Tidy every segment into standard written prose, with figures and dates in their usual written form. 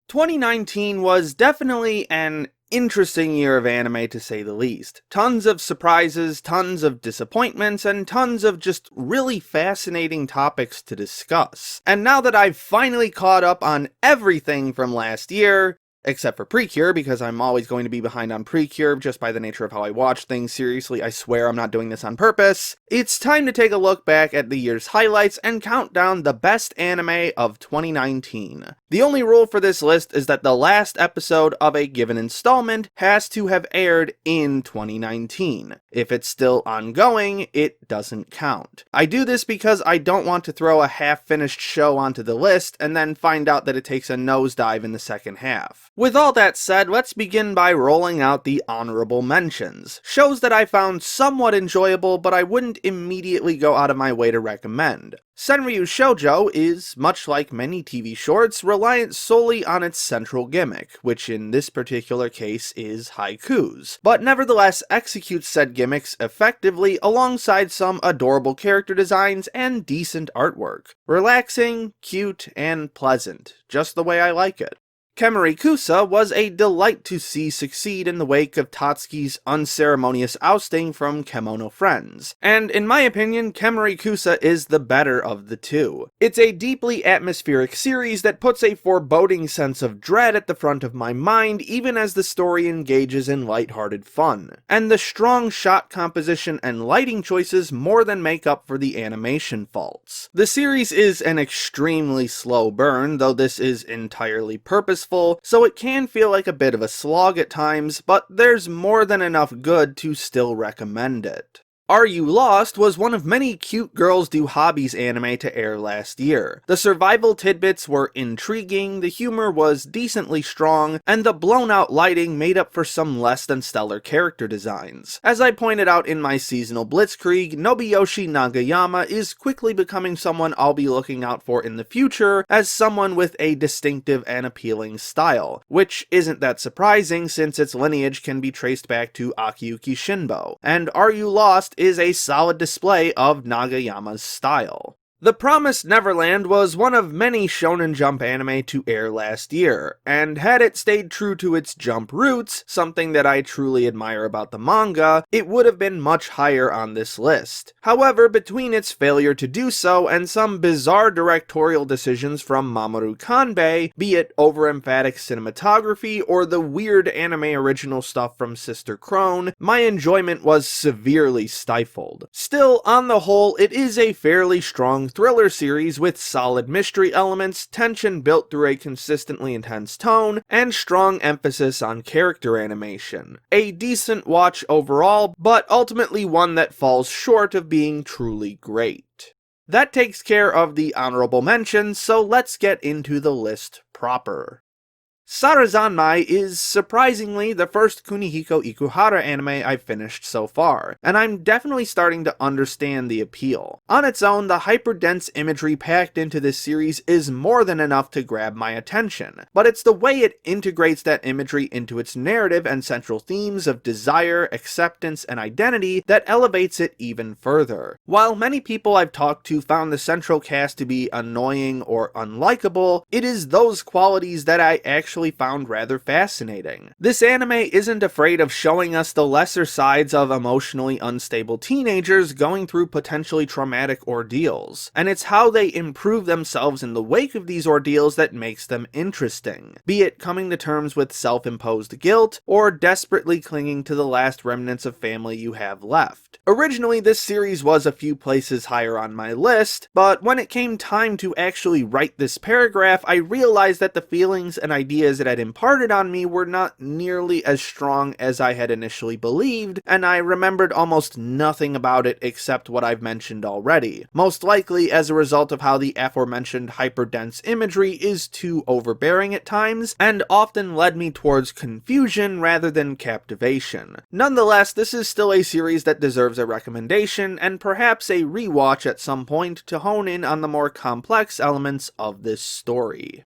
2019 was definitely an interesting year of anime to say the least. Tons of surprises, tons of disappointments, and tons of just really fascinating topics to discuss. And now that I've finally caught up on everything from last year, except for Precure, because I'm always going to be behind on Precure just by the nature of how I watch things. Seriously, I swear I'm not doing this on purpose. It's time to take a look back at the year's highlights and count down the best anime of 2019. The only rule for this list is that the last episode of a given installment has to have aired in 2019. If it's still ongoing, it doesn't count. I do this because I don't want to throw a half-finished show onto the list and then find out that it takes a nosedive in the second half. With all that said, let's begin by rolling out the honorable mentions. Shows that I found somewhat enjoyable, but I wouldn't immediately go out of my way to recommend. Senryu Shoujo is, much like many TV shorts, reliant solely on its central gimmick, which in this particular case is haikus, but nevertheless executes said gimmicks effectively alongside some adorable character designs and decent artwork. Relaxing, cute, and pleasant, just the way I like it. Kemari Kusa was a delight to see succeed in the wake of Tatsuki's unceremonious ousting from Kemono Friends, and in my opinion, Kemari Kusa is the better of the two. It's a deeply atmospheric series that puts a foreboding sense of dread at the front of my mind even as the story engages in lighthearted fun, and the strong shot composition and lighting choices more than make up for the animation faults. The series is an extremely slow burn, though this is entirely purposeful, so it can feel like a bit of a slog at times, but there's more than enough good to still recommend it. Are You Lost was one of many cute girls do hobbies anime to air last year. The survival tidbits were intriguing, the humor was decently strong, and the blown out lighting made up for some less than stellar character designs. As I pointed out in my seasonal blitzkrieg, Nobuyoshi Nagayama is quickly becoming someone I'll be looking out for in the future as someone with a distinctive and appealing style, which isn't that surprising since its lineage can be traced back to Akiyuki Shinbo, and Are You Lost is a solid display of Nagayama's style. The Promised Neverland was one of many Shonen Jump anime to air last year, and had it stayed true to its Jump roots, something that I truly admire about the manga, it would have been much higher on this list. However, between its failure to do so and some bizarre directorial decisions from Mamoru Kanbei, be it over-emphatic cinematography or the weird anime original stuff from Sister Crone, my enjoyment was severely stifled. Still, on the whole, it is a fairly strong thriller series with solid mystery elements, tension built through a consistently intense tone, and strong emphasis on character animation. A decent watch overall, but ultimately one that falls short of being truly great. That takes care of the honorable mentions, so let's get into the list proper. Sarazanmai is, surprisingly, the first Kunihiko Ikuhara anime I've finished so far, and I'm definitely starting to understand the appeal. On its own, the hyper-dense imagery packed into this series is more than enough to grab my attention, but it's the way it integrates that imagery into its narrative and central themes of desire, acceptance, and identity that elevates it even further. While many people I've talked to found the central cast to be annoying or unlikable, it is those qualities that I actually found rather fascinating. This anime isn't afraid of showing us the lesser sides of emotionally unstable teenagers going through potentially traumatic ordeals, and it's how they improve themselves in the wake of these ordeals that makes them interesting, be it coming to terms with self-imposed guilt, or desperately clinging to the last remnants of family you have left. Originally, this series was a few places higher on my list, but when it came time to actually write this paragraph, I realized that the feelings and ideas it had imparted on me were not nearly as strong as I had initially believed, and I remembered almost nothing about it except what I've mentioned already, most likely as a result of how the aforementioned hyperdense imagery is too overbearing at times, and often led me towards confusion rather than captivation. Nonetheless, this is still a series that deserves a recommendation, and perhaps a rewatch at some point to hone in on the more complex elements of this story.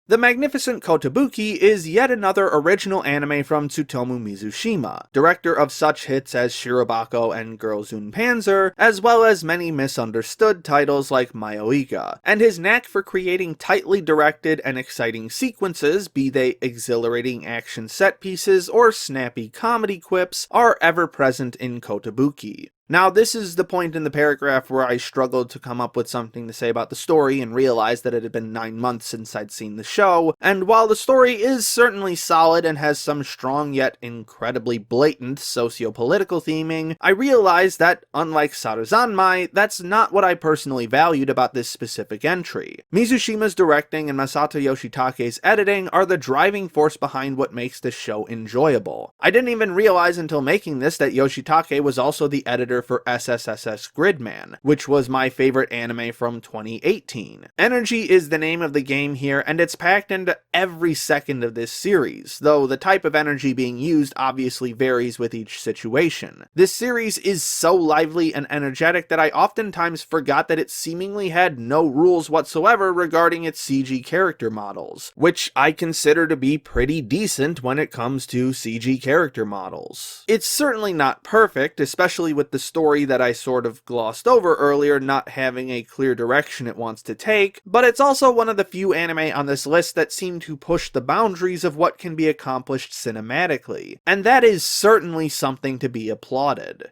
The Magnificent Kotobuki is yet another original anime from Tsutomu Mizushima, director of such hits as Shirobako and Girls und Panzer, as well as many misunderstood titles like Mayoiga, and his knack for creating tightly directed and exciting sequences, be they exhilarating action set pieces or snappy comedy quips, are ever present in Kotobuki. Now, this is the point in the paragraph where I struggled to come up with something to say about the story and realized that it had been 9 months since I'd seen the show, and while the story is certainly solid and has some strong yet incredibly blatant socio-political theming, I realized that, unlike Saruzanmai, that's not what I personally valued about this specific entry. Mizushima's directing and Masato Yoshitake's editing are the driving force behind what makes this show enjoyable. I didn't even realize until making this that Yoshitake was also the editor for SSSS Gridman, which was my favorite anime from 2018. Energy is the name of the game here, and it's packed into every second of this series, though the type of energy being used obviously varies with each situation. This series is so lively and energetic that I oftentimes forgot that it seemingly had no rules whatsoever regarding its CG character models, which I consider to be pretty decent when it comes to CG character models. It's certainly not perfect, especially with the story that I sort of glossed over earlier not having a clear direction it wants to take, but it's also one of the few anime on this list that seem to push the boundaries of what can be accomplished cinematically, and that is certainly something to be applauded.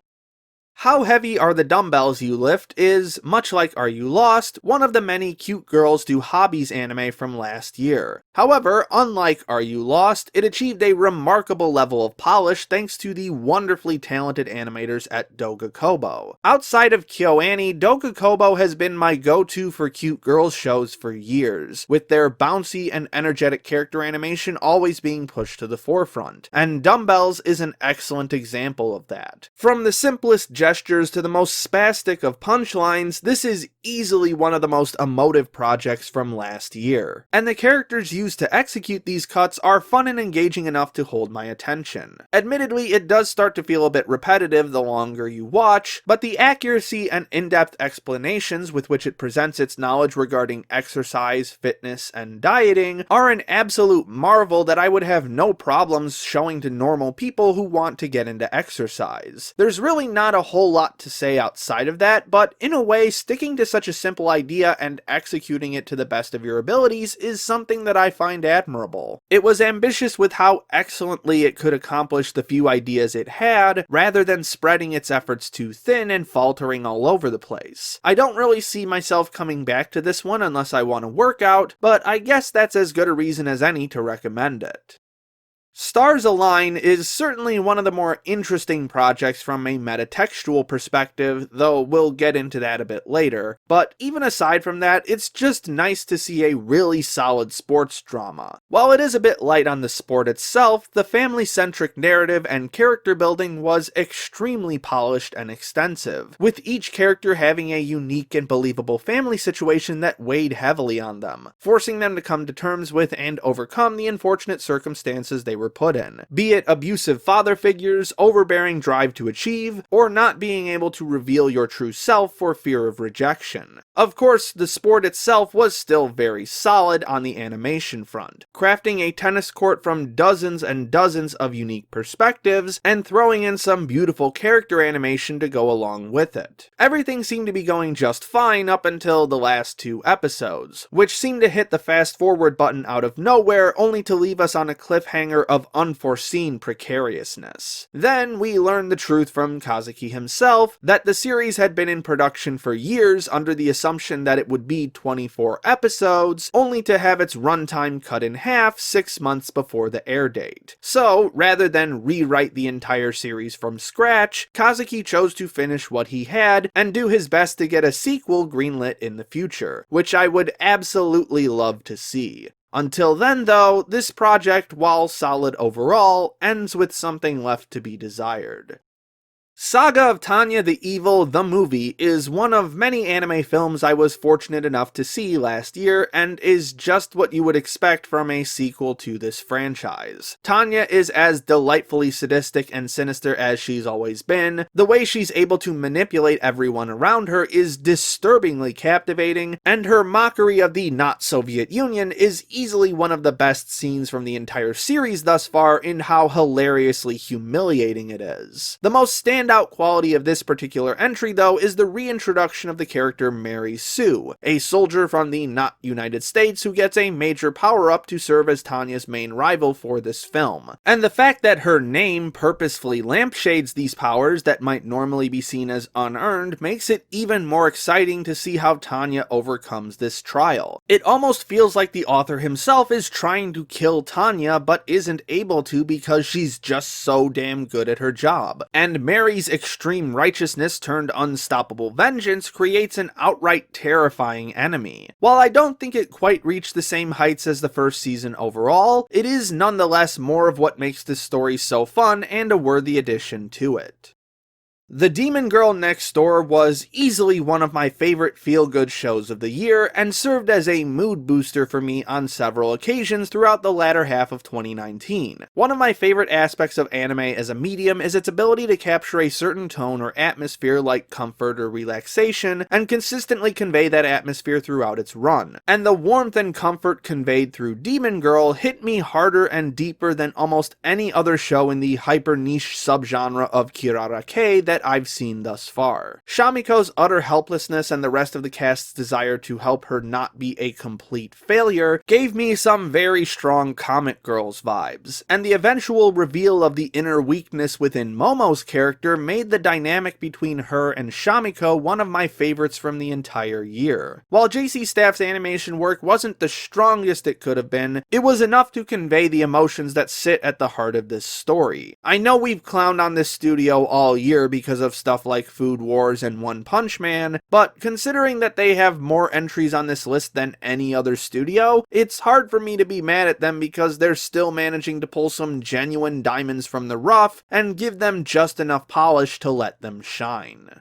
How Heavy Are the Dumbbells You Lift is, much like Are You Lost, one of the many cute girls do hobbies anime from last year. However, unlike Are You Lost, it achieved a remarkable level of polish thanks to the wonderfully talented animators at Doga Kobo. Outside of KyoAni, Doga Kobo has been my go-to for cute girls shows for years, with their bouncy and energetic character animation always being pushed to the forefront, and Dumbbells is an excellent example of that. From the simplest gestures to the most spastic of punchlines, this is easily one of the most emotive projects from last year. And the characters used to execute these cuts are fun and engaging enough to hold my attention. Admittedly, it does start to feel a bit repetitive the longer you watch, but the accuracy and in-depth explanations with which it presents its knowledge regarding exercise, fitness, and dieting are an absolute marvel that I would have no problems showing to normal people who want to get into exercise. There's really not a whole lot to say outside of that, but in a way, sticking to such a simple idea and executing it to the best of your abilities is something that I find admirable. It was ambitious with how excellently it could accomplish the few ideas it had, rather than spreading its efforts too thin and faltering all over the place. I don't really see myself coming back to this one unless I want to work out, but I guess that's as good a reason as any to recommend it. Stars Align is certainly one of the more interesting projects from a metatextual perspective, though we'll get into that a bit later, but even aside from that, it's just nice to see a really solid sports drama. While it is a bit light on the sport itself, the family-centric narrative and character building was extremely polished and extensive, with each character having a unique and believable family situation that weighed heavily on them, forcing them to come to terms with and overcome the unfortunate circumstances they were put in, be it abusive father figures, overbearing drive to achieve, or not being able to reveal your true self for fear of rejection. Of course, the sport itself was still very solid on the animation front, crafting a tennis court from dozens and dozens of unique perspectives, and throwing in some beautiful character animation to go along with it. Everything seemed to be going just fine up until the last 2 episodes, which seemed to hit the fast forward button out of nowhere only to leave us on a cliffhanger of unforeseen precariousness. Then we learned the truth from Kazuki himself that the series had been in production for years under the assumption that it would be 24 episodes, only to have its runtime cut in half 6 months before the air date. So, rather than rewrite the entire series from scratch, Kazuki chose to finish what he had and do his best to get a sequel greenlit in the future, which I would absolutely love to see. Until then though, this project, while solid overall, ends with something left to be desired. Saga of Tanya the Evil, the movie, is one of many anime films I was fortunate enough to see last year, and is just what you would expect from a sequel to this franchise. Tanya is as delightfully sadistic and sinister as she's always been. The way she's able to manipulate everyone around her is disturbingly captivating, and her mockery of the not-Soviet Union is easily one of the best scenes from the entire series thus far in how hilariously humiliating it is. The most standout quality of this particular entry, though, is the reintroduction of the character Mary Sue, a soldier from the not United States who gets a major power-up to serve as Tanya's main rival for this film. And the fact that her name purposefully lampshades these powers that might normally be seen as unearned makes it even more exciting to see how Tanya overcomes this trial. It almost feels like the author himself is trying to kill Tanya but isn't able to because she's just so damn good at her job. And Mary's extreme righteousness turned unstoppable vengeance creates an outright terrifying enemy. While I don't think it quite reached the same heights as the first season overall, it is nonetheless more of what makes this story so fun and a worthy addition to it. The Demon Girl Next Door was easily one of my favorite feel-good shows of the year, and served as a mood booster for me on several occasions throughout the latter half of 2019. One of my favorite aspects of anime as a medium is its ability to capture a certain tone or atmosphere like comfort or relaxation, and consistently convey that atmosphere throughout its run. And the warmth and comfort conveyed through Demon Girl hit me harder and deeper than almost any other show in the hyper-niche subgenre of Kirarake that I've seen thus far. Shamiko's utter helplessness and the rest of the cast's desire to help her not be a complete failure gave me some very strong Comic Girls vibes, and the eventual reveal of the inner weakness within Momo's character made the dynamic between her and Shamiko one of my favorites from the entire year. While JC Staff's animation work wasn't the strongest it could have been, it was enough to convey the emotions that sit at the heart of this story. I know we've clowned on this studio all year because of stuff like Food Wars and One Punch Man, but considering that they have more entries on this list than any other studio, it's hard for me to be mad at them because they're still managing to pull some genuine diamonds from the rough and give them just enough polish to let them shine.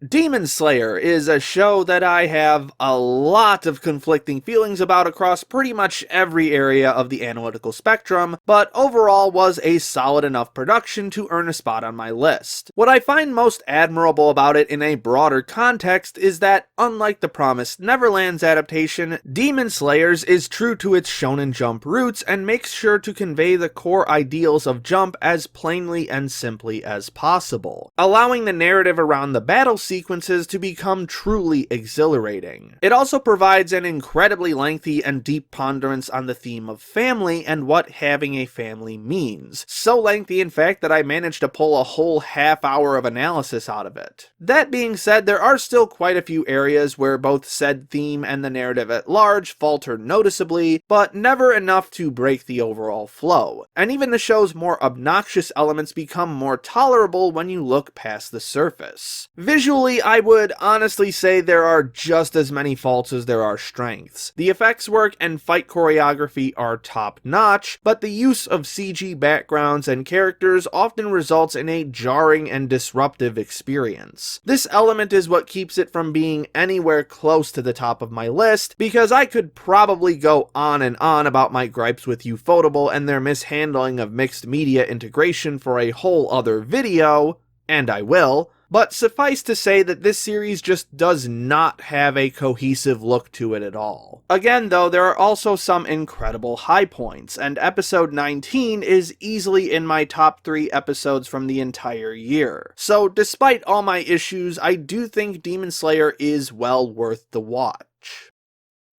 Demon Slayer is a show that I have a lot of conflicting feelings about across pretty much every area of the analytical spectrum, but overall was a solid enough production to earn a spot on my list. What I find most admirable about it in a broader context is that, unlike the promised Neverland's adaptation, Demon Slayers is true to its Shonen Jump roots and makes sure to convey the core ideals of Jump as plainly and simply as possible, allowing the narrative around the battle sequences to become truly exhilarating. It also provides an incredibly lengthy and deep ponderance on the theme of family and what having a family means. So lengthy, in fact, that I managed to pull a whole half hour of analysis out of it. That being said, there are still quite a few areas where both said theme and the narrative at large falter noticeably, but never enough to break the overall flow. And even the show's more obnoxious elements become more tolerable when you look past the surface. Visually, I would honestly say there are just as many faults as there are strengths. The effects work and fight choreography are top-notch, but the use of CG backgrounds and characters often results in a jarring and disruptive experience. This element is what keeps it from being anywhere close to the top of my list, because I could probably go on and on about my gripes with Ufotable and their mishandling of mixed media integration for a whole other video, and I will. But suffice to say that this series just does not have a cohesive look to it at all. Again though, there are also some incredible high points, and episode 19 is easily in my top 3 episodes from the entire year. So despite all my issues, I do think Demon Slayer is well worth the watch.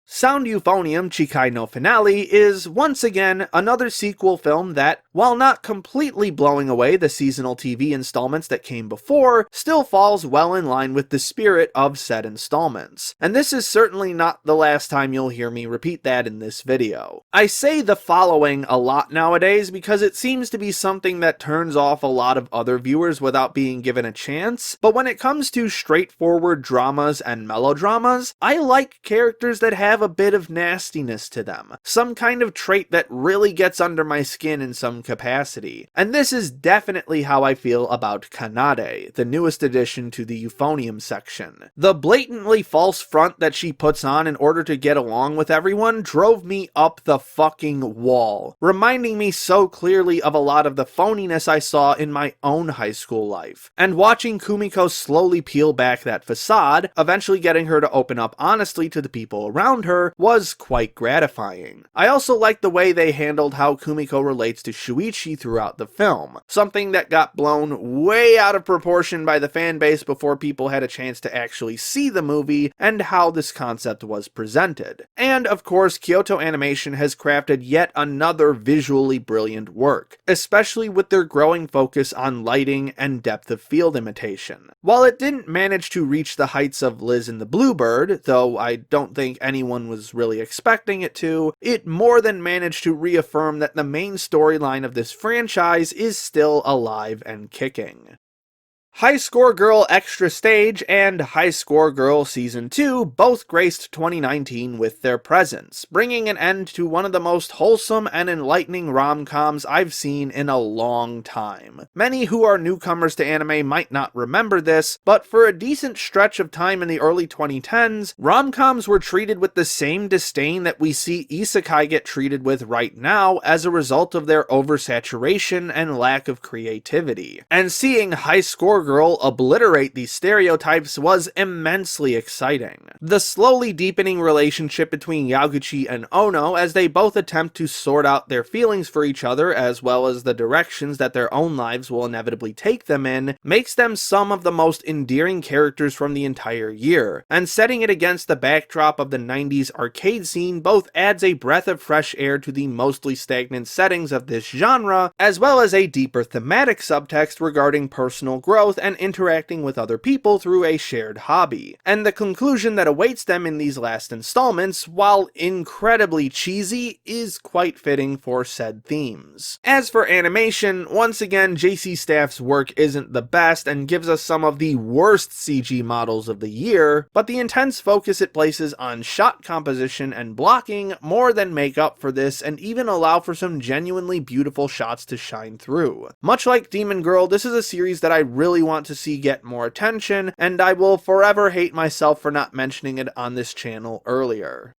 Sound Euphonium Chikai no Finale is, once again, another sequel film that, while not completely blowing away the seasonal TV installments that came before, still falls well in line with the spirit of said installments. And this is certainly not the last time you'll hear me repeat that in this video. I say the following a lot nowadays because it seems to be something that turns off a lot of other viewers without being given a chance, but when it comes to straightforward dramas and melodramas, I like characters that have a bit of nastiness to them. Some kind of trait that really gets under my skin in some capacity. And this is definitely how I feel about Kanade, the newest addition to the euphonium section. The blatantly false front that she puts on in order to get along with everyone drove me up the fucking wall, reminding me so clearly of a lot of the phoniness I saw in my own high school life. And watching Kumiko slowly peel back that facade, eventually getting her to open up honestly to the people around her, was quite gratifying. I also like the way they handled how Kumiko relates to Shuichi throughout the film, something that got blown way out of proportion by the fanbase before people had a chance to actually see the movie and how this concept was presented. And of course, Kyoto Animation has crafted yet another visually brilliant work, especially with their growing focus on lighting and depth of field imitation. While it didn't manage to reach the heights of Liz and the Bluebird, though I don't think anyone was really expecting it to, it more than managed to reaffirm that the main storyline of this franchise is still alive and kicking. High Score Girl Extra Stage and High Score Girl Season 2 both graced 2019 with their presence, bringing an end to one of the most wholesome and enlightening rom-coms I've seen in a long time. Many who are newcomers to anime might not remember this, but for a decent stretch of time in the early 2010s, rom-coms were treated with the same disdain that we see isekai get treated with right now as a result of their oversaturation and lack of creativity. And seeing High Score Girl obliterate these stereotypes was immensely exciting. The slowly deepening relationship between Yaguchi and Ono as they both attempt to sort out their feelings for each other as well as the directions that their own lives will inevitably take them in makes them some of the most endearing characters from the entire year, and setting it against the backdrop of the 90s arcade scene both adds a breath of fresh air to the mostly stagnant settings of this genre, as well as a deeper thematic subtext regarding personal growth and interacting with other people through a shared hobby. And the conclusion that awaits them in these last installments, while incredibly cheesy, is quite fitting for said themes. As for animation, once again JC Staff's work isn't the best and gives us some of the worst CG models of the year, but the intense focus it places on shot composition and blocking more than make up for this and even allow for some genuinely beautiful shots to shine through. Much like Demon Girl, this is a series that I really want to see get more attention, and I will forever hate myself for not mentioning it on this channel earlier.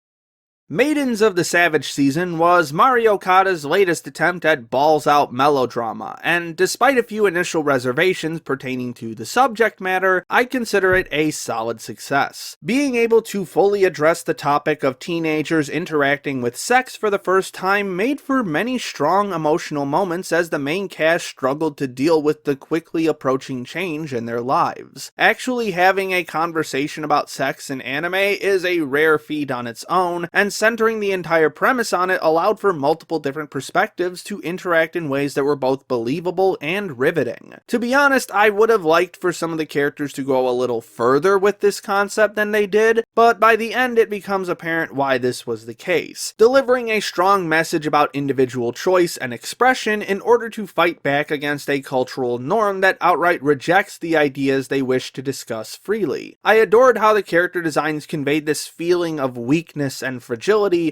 Maidens of the Savage Season was Mari Okada's latest attempt at balls-out melodrama, and despite a few initial reservations pertaining to the subject matter, I consider it a solid success. Being able to fully address the topic of teenagers interacting with sex for the first time made for many strong emotional moments as the main cast struggled to deal with the quickly approaching change in their lives. Actually having a conversation about sex in anime is a rare feat on its own, and centering the entire premise on it allowed for multiple different perspectives to interact in ways that were both believable and riveting. To be honest, I would have liked for some of the characters to go a little further with this concept than they did, but by the end it becomes apparent why this was the case, delivering a strong message about individual choice and expression in order to fight back against a cultural norm that outright rejects the ideas they wish to discuss freely. I adored how the character designs conveyed this feeling of weakness and fragility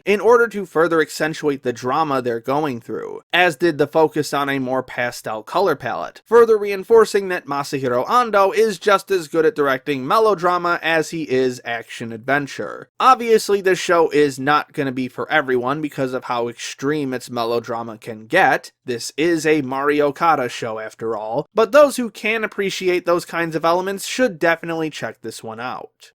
in order to further accentuate the drama they're going through, as did the focus on a more pastel color palette, further reinforcing that Masahiro Ando is just as good at directing melodrama as he is action-adventure. Obviously, this show is not going to be for everyone because of how extreme its melodrama can get. This is a Mari Okada show after all, but those who can appreciate those kinds of elements should definitely check this one out.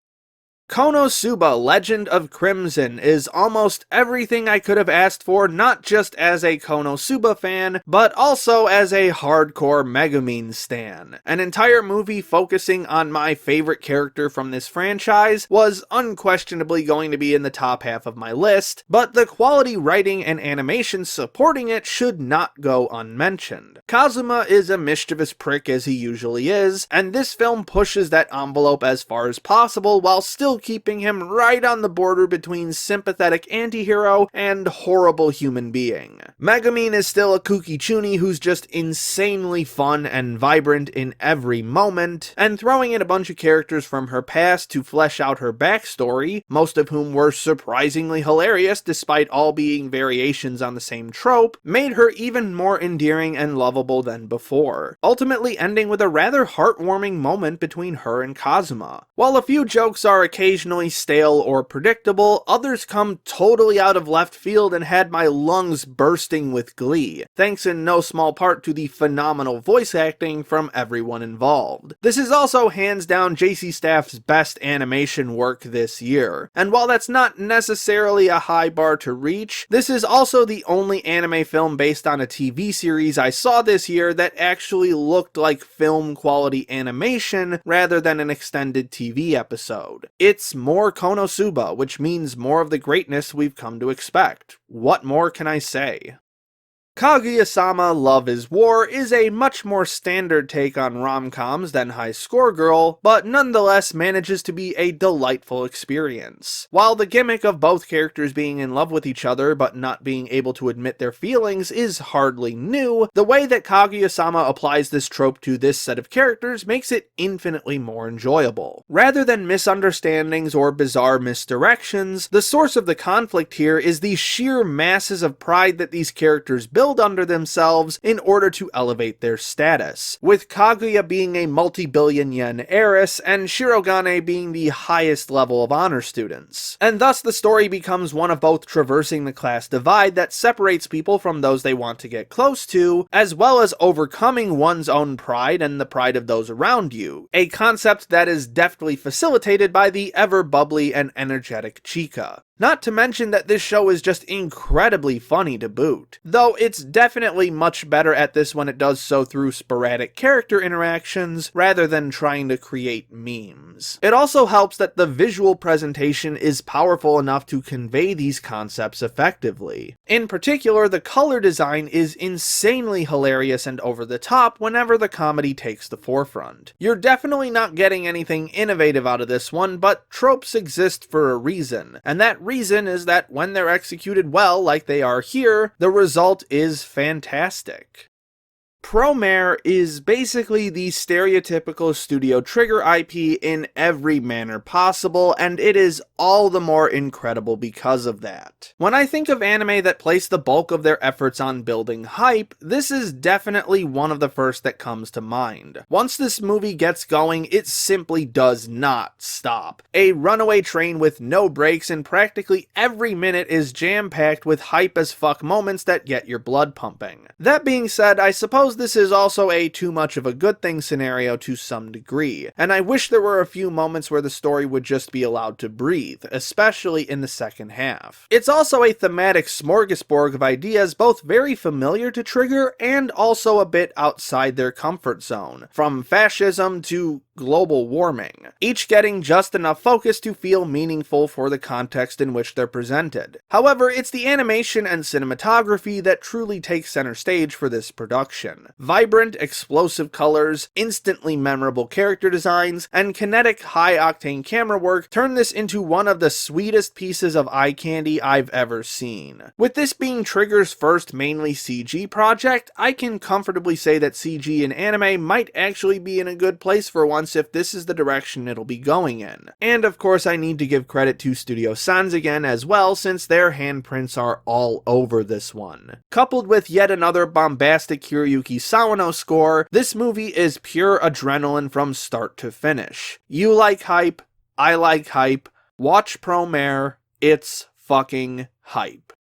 Konosuba Legend of Crimson is almost everything I could have asked for, not just as a Konosuba fan, but also as a hardcore Megumin stan. An entire movie focusing on my favorite character from this franchise was unquestionably going to be in the top half of my list, but the quality writing and animation supporting it should not go unmentioned. Kazuma is a mischievous prick as he usually is, and this film pushes that envelope as far as possible while still keeping him right on the border between sympathetic antihero and horrible human being. Megumin is still a kooky chuny who's just insanely fun and vibrant in every moment, and throwing in a bunch of characters from her past to flesh out her backstory, most of whom were surprisingly hilarious despite all being variations on the same trope, made her even more endearing and lovable than before, ultimately ending with a rather heartwarming moment between her and Kazuma. While a few jokes are occasionally stale or predictable, others come totally out of left field and had my lungs bursting with glee, thanks in no small part to the phenomenal voice acting from everyone involved. This is also hands down JC Staff's best animation work this year, and while that's not necessarily a high bar to reach, this is also the only anime film based on a TV series I saw this year that actually looked like film quality animation rather than an extended TV episode. It's more Konosuba, which means more of the greatness we've come to expect. What more can I say? Kaguya-sama Love is War is a much more standard take on rom-coms than High Score Girl, but nonetheless manages to be a delightful experience. While the gimmick of both characters being in love with each other but not being able to admit their feelings is hardly new, the way that Kaguya-sama applies this trope to this set of characters makes it infinitely more enjoyable. Rather than misunderstandings or bizarre misdirections, the source of the conflict here is the sheer masses of pride that these characters build under themselves in order to elevate their status, with Kaguya being a multi-billion-yen heiress and Shirogane being the highest level of honor students. And thus the story becomes one of both traversing the class divide that separates people from those they want to get close to, as well as overcoming one's own pride and the pride of those around you, a concept that is deftly facilitated by the ever-bubbly and energetic Chika. Not to mention that this show is just incredibly funny to boot, though it's definitely much better at this when it does so through sporadic character interactions rather than trying to create memes. It also helps that the visual presentation is powerful enough to convey these concepts effectively. In particular, the color design is insanely hilarious and over the top whenever the comedy takes the forefront. You're definitely not getting anything innovative out of this one, but tropes exist for a reason, and that reason is that when they're executed well like they are here, the result is fantastic. Promare is basically the stereotypical Studio Trigger IP in every manner possible, and it is all the more incredible because of that. When I think of anime that place the bulk of their efforts on building hype, this is definitely one of the first that comes to mind. Once this movie gets going, it simply does not stop. A runaway train with no brakes, and practically every minute is jam-packed with hype as fuck moments that get your blood pumping. That being said, I suppose this is also a too much of a good thing scenario to some degree, and I wish there were a few moments where the story would just be allowed to breathe, especially in the second half. It's also a thematic smorgasbord of ideas both very familiar to Trigger and also a bit outside their comfort zone, from fascism to global warming, each getting just enough focus to feel meaningful for the context in which they're presented. However, it's the animation and cinematography that truly take center stage for this production. Vibrant, explosive colors, instantly memorable character designs, and kinetic, high-octane camera work turn this into one of the sweetest pieces of eye candy I've ever seen. With this being Trigger's first mainly CG project, I can comfortably say that CG in anime might actually be in a good place for once if this is the direction it'll be going in. And of course I need to give credit to Studio Sans again as well, since their handprints are all over this one. Coupled with yet another bombastic Hiroyuki Sawano score, this movie is pure adrenaline from start to finish. You like hype, I like hype, watch Promare, it's fucking hype.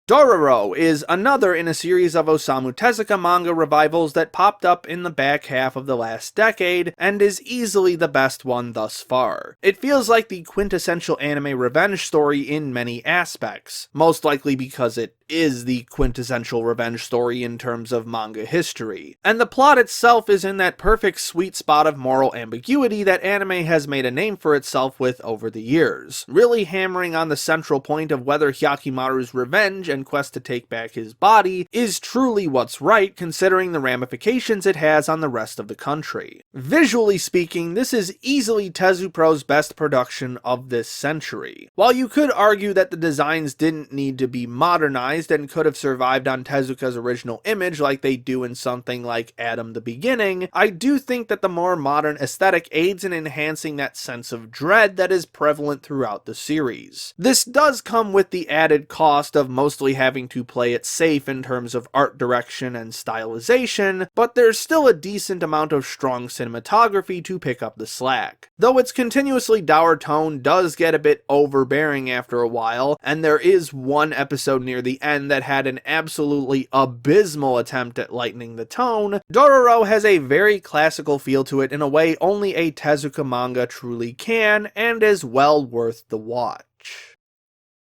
Dororo is another in a series of Osamu Tezuka manga revivals that popped up in the back half of the last decade, and is easily the best one thus far. It feels like the quintessential anime revenge story in many aspects, most likely because it is the quintessential revenge story in terms of manga history, and the plot itself is in that perfect sweet spot of moral ambiguity that anime has made a name for itself with over the years, really hammering on the central point of whether Hyakimaru's revenge and quest to take back his body is truly what's right considering the ramifications it has on the rest of the country. Visually speaking, this is easily Tezupro's best production of this century. While you could argue that the designs didn't need to be modernized and could have survived on Tezuka's original image like they do in something like Adam the Beginning, I do think that the more modern aesthetic aids in enhancing that sense of dread that is prevalent throughout the series. This does come with the added cost of mostly having to play it safe in terms of art direction and stylization, but there's still a decent amount of strong cinematography to pick up the slack. Though its continuously dour tone does get a bit overbearing after a while, and there is one episode near the end that had an absolutely abysmal attempt at lightening the tone, Dororo has a very classical feel to it in a way only a Tezuka manga truly can, and is well worth the watch.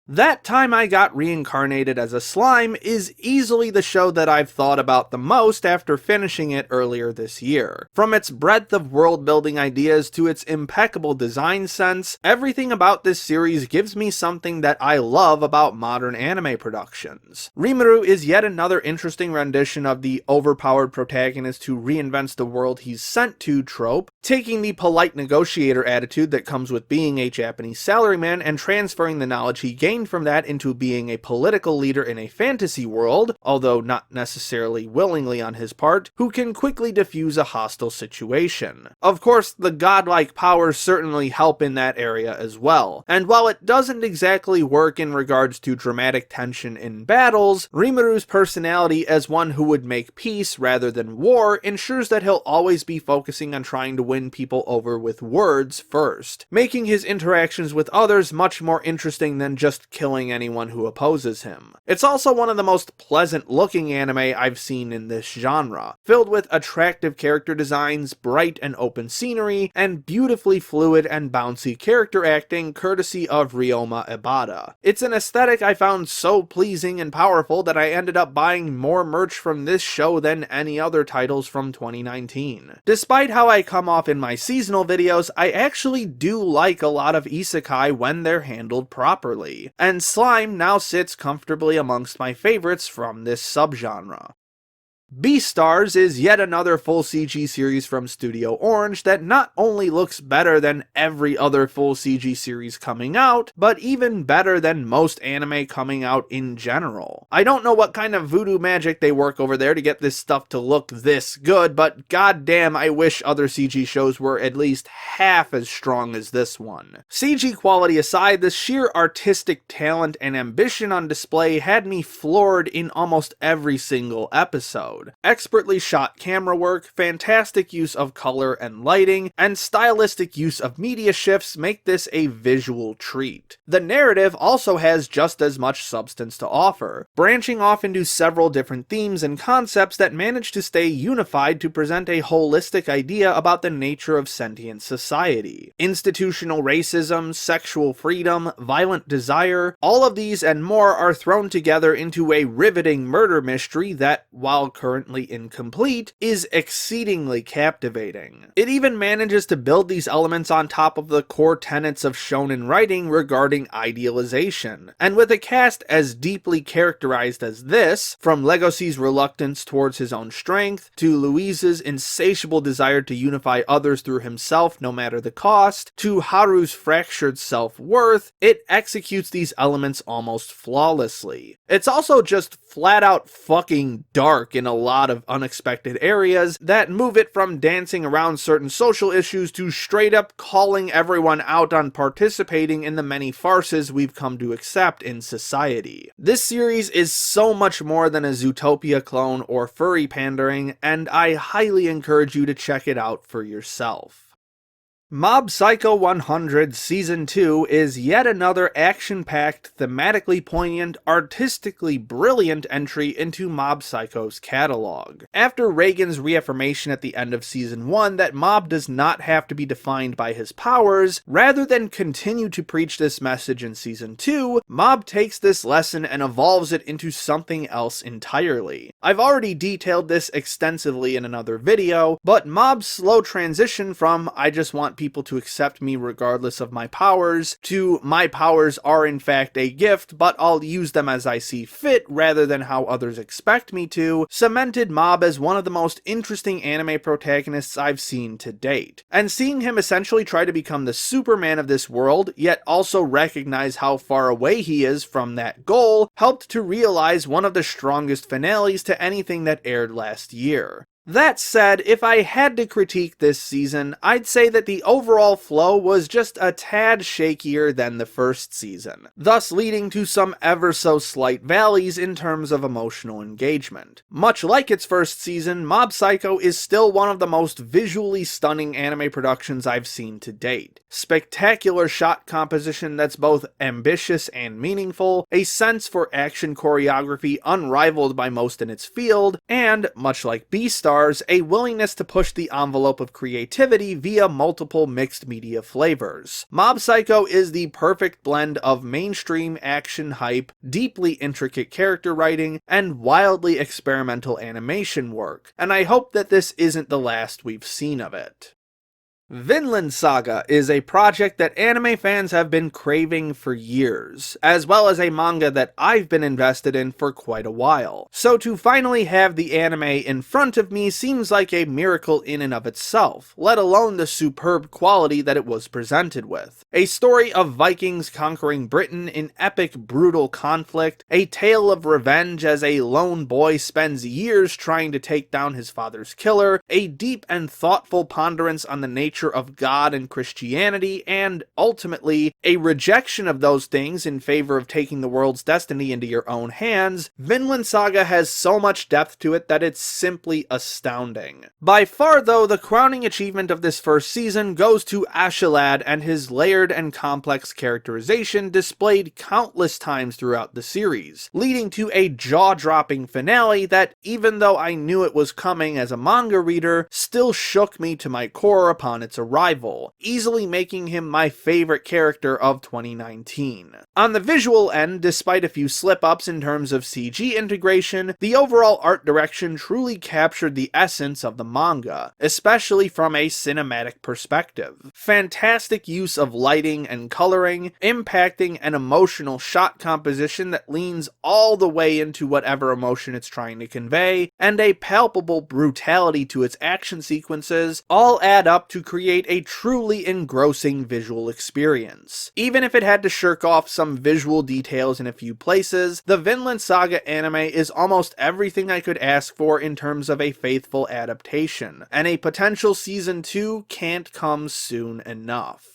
That Time I Got Reincarnated as a Slime is easily the show that I've thought about the most after finishing it earlier this year. From its breadth of world-building ideas to its impeccable design sense, everything about this series gives me something that I love about modern anime productions. Rimuru is yet another interesting rendition of the overpowered protagonist who reinvents the world he's sent to trope, taking the polite negotiator attitude that comes with being a Japanese salaryman and transferring the knowledge he gained from that into being a political leader in a fantasy world, although not necessarily willingly on his part, who can quickly defuse a hostile situation. Of course, the godlike powers certainly help in that area as well, and while it doesn't exactly work in regards to dramatic tension in battles, Rimuru's personality as one who would make peace rather than war ensures that he'll always be focusing on trying to win people over with words first, making his interactions with others much more interesting than just killing anyone who opposes him. It's also one of the most pleasant looking anime I've seen in this genre, filled with attractive character designs, bright and open scenery, and beautifully fluid and bouncy character acting courtesy of Ryoma Ibata. It's an aesthetic I found so pleasing and powerful that I ended up buying more merch from this show than any other titles from 2019. Despite how I come off in my seasonal videos, I actually do like a lot of isekai when they're handled properly, and Slime now sits comfortably amongst my favorites from this subgenre. Beastars is yet another full CG series from Studio Orange that not only looks better than every other full CG series coming out, but even better than most anime coming out in general. I don't know what kind of voodoo magic they work over there to get this stuff to look this good, but goddamn I wish other CG shows were at least half as strong as this one. CG quality aside, the sheer artistic talent and ambition on display had me floored in almost every single episode. Expertly shot camera work, fantastic use of color and lighting, and stylistic use of media shifts make this a visual treat. The narrative also has just as much substance to offer, branching off into several different themes and concepts that manage to stay unified to present a holistic idea about the nature of sentient society. Institutional racism, sexual freedom, violent desire, all of these and more are thrown together into a riveting murder mystery that, while currently incomplete, is exceedingly captivating. It even manages to build these elements on top of the core tenets of shonen writing regarding idealization, and with a cast as deeply characterized as this, from Legoshi's reluctance towards his own strength, to Louise's insatiable desire to unify others through himself no matter the cost, to Haru's fractured self-worth, it executes these elements almost flawlessly. It's also just flat out fucking dark in a lot of unexpected areas that move it from dancing around certain social issues to straight up calling everyone out on participating in the many farces we've come to accept in society. This series is so much more than a Zootopia clone or furry pandering, and I highly encourage you to check it out for yourself. Mob Psycho 100 Season 2 is yet another action-packed, thematically poignant, artistically brilliant entry into Mob Psycho's catalog. After Reagan's reaffirmation at the end of Season 1 that Mob does not have to be defined by his powers, rather than continue to preach this message in Season 2, Mob takes this lesson and evolves it into something else entirely. I've already detailed this extensively in another video, but Mob's slow transition from "I just want people to accept me regardless of my powers" to "my powers are in fact a gift, but I'll use them as I see fit rather than how others expect me to," cemented Mob as one of the most interesting anime protagonists I've seen to date. And seeing him essentially try to become the Superman of this world, yet also recognize how far away he is from that goal, helped to realize one of the strongest finales to anything that aired last year. That said, if I had to critique this season, I'd say that the overall flow was just a tad shakier than the first season, thus leading to some ever so slight valleys in terms of emotional engagement. Much like its first season, Mob Psycho is still one of the most visually stunning anime productions I've seen to date. Spectacular shot composition that's both ambitious and meaningful, a sense for action choreography unrivaled by most in its field, and, much like Beastars, a willingness to push the envelope of creativity via multiple mixed media flavors. Mob Psycho is the perfect blend of mainstream action hype, deeply intricate character writing, and wildly experimental animation work, and I hope that this isn't the last we've seen of it. Vinland Saga is a project that anime fans have been craving for years, as well as a manga that I've been invested in for quite a while. So to finally have the anime in front of me seems like a miracle in and of itself, let alone the superb quality that it was presented with. A story of Vikings conquering Britain in epic brutal conflict, a tale of revenge as a lone boy spends years trying to take down his father's killer, a deep and thoughtful ponderance on the nature of God and Christianity, and ultimately, a rejection of those things in favor of taking the world's destiny into your own hands. Vinland Saga has so much depth to it that it's simply astounding. By far though, the crowning achievement of this first season goes to Askeladd and his layered and complex characterization displayed countless times throughout the series, leading to a jaw-dropping finale that, even though I knew it was coming as a manga reader, still shook me to my core upon its arrival, easily making him my favorite character of 2019. On the visual end, despite a few slip-ups in terms of CG integration, the overall art direction truly captured the essence of the manga, especially from a cinematic perspective. Fantastic use of lighting and coloring, impacting and emotional shot composition that leans all the way into whatever emotion it's trying to convey, and a palpable brutality to its action sequences, all add up to create a truly engrossing visual experience. Even if it had to shirk off some visual details in a few places, the Vinland Saga anime is almost everything I could ask for in terms of a faithful adaptation, and a potential season 2 can't come soon enough.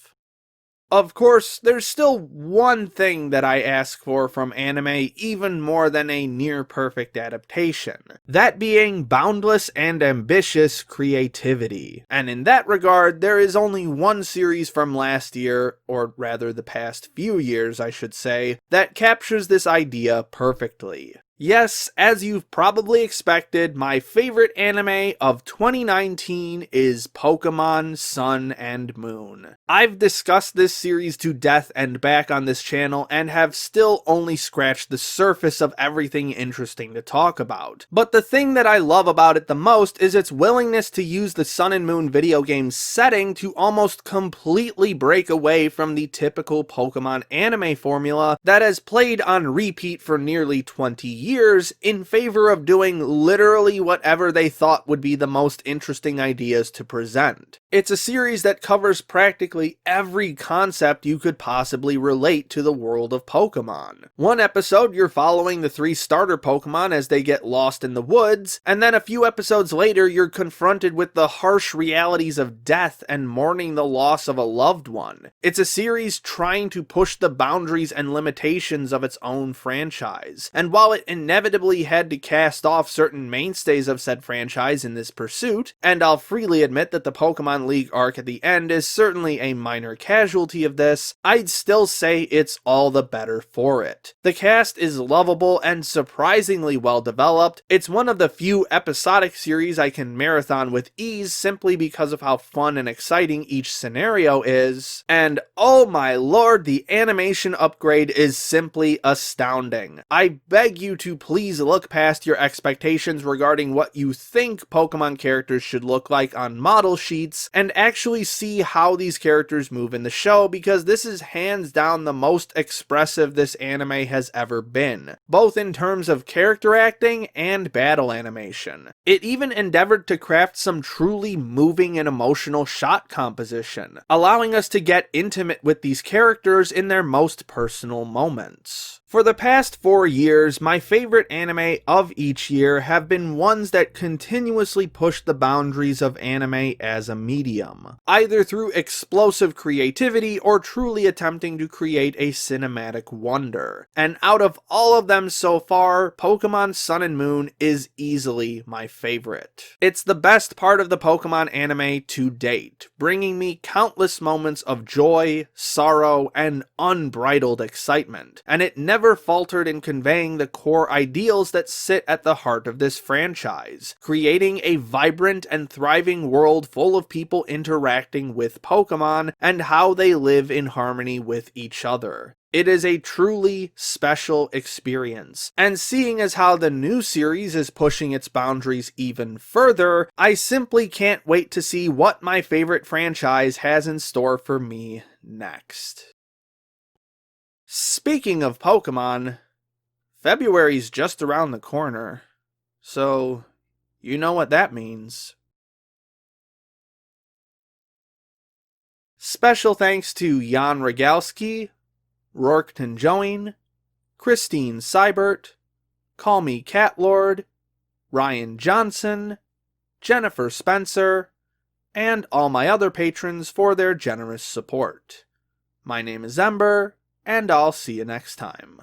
Of course, there's still one thing that I ask for from anime even more than a near-perfect adaptation, that being boundless and ambitious creativity. And in that regard, there is only one series from last year, or rather the past few years I should say, that captures this idea perfectly. Yes, as you've probably expected, my favorite anime of 2019 is Pokemon Sun and Moon. I've discussed this series to death and back on this channel and have still only scratched the surface of everything interesting to talk about. But the thing that I love about it the most is its willingness to use the Sun and Moon video game setting to almost completely break away from the typical Pokemon anime formula that has played on repeat for nearly 20 years in favor of doing literally whatever they thought would be the most interesting ideas to present. It's a series that covers practically every concept you could possibly relate to the world of Pokemon. One episode you're following the 3 starter Pokemon as they get lost in the woods, and then a few episodes later you're confronted with the harsh realities of death and mourning the loss of a loved one. It's a series trying to push the boundaries and limitations of its own franchise, and while it inevitably had to cast off certain mainstays of said franchise in this pursuit, and I'll freely admit that the Pokemon League arc at the end is certainly a minor casualty of this, I'd still say it's all the better for it. The cast is lovable and surprisingly well developed. It's one of the few episodic series I can marathon with ease simply because of how fun and exciting each scenario is, and oh my lord, the animation upgrade is simply astounding. I beg you to please look past your expectations regarding what you think Pokemon characters should look like on model sheets and actually see how these characters move in the show, because this is hands down the most expressive this anime has ever been, both in terms of character acting and battle animation. It even endeavored to craft some truly moving and emotional shot composition, allowing us to get intimate with these characters in their most personal moments. For the past 4 years, my favorite anime of each year have been ones that continuously push the boundaries of anime as a medium, either through explosive creativity or truly attempting to create a cinematic wonder. And out of all of them so far, Pokemon Sun and Moon is easily my favorite. It's the best part of the Pokemon anime to date, bringing me countless moments of joy, sorrow, and unbridled excitement, and it never faltered in conveying the core ideals that sit at the heart of this franchise, creating a vibrant and thriving world full of people interacting with Pokemon and how they live in harmony with each other. It is a truly special experience, and seeing as how the new series is pushing its boundaries even further, I simply can't wait to see what my favorite franchise has in store for me next. Speaking of Pokemon, February's just around the corner, so you know what that means. Special thanks to Jan Rogalski, Rourke Tanjoin, Christine Seibert, Call Me Catlord, Ryan Johnson, Jennifer Spencer, and all my other patrons for their generous support. My name is Ember, and I'll see you next time.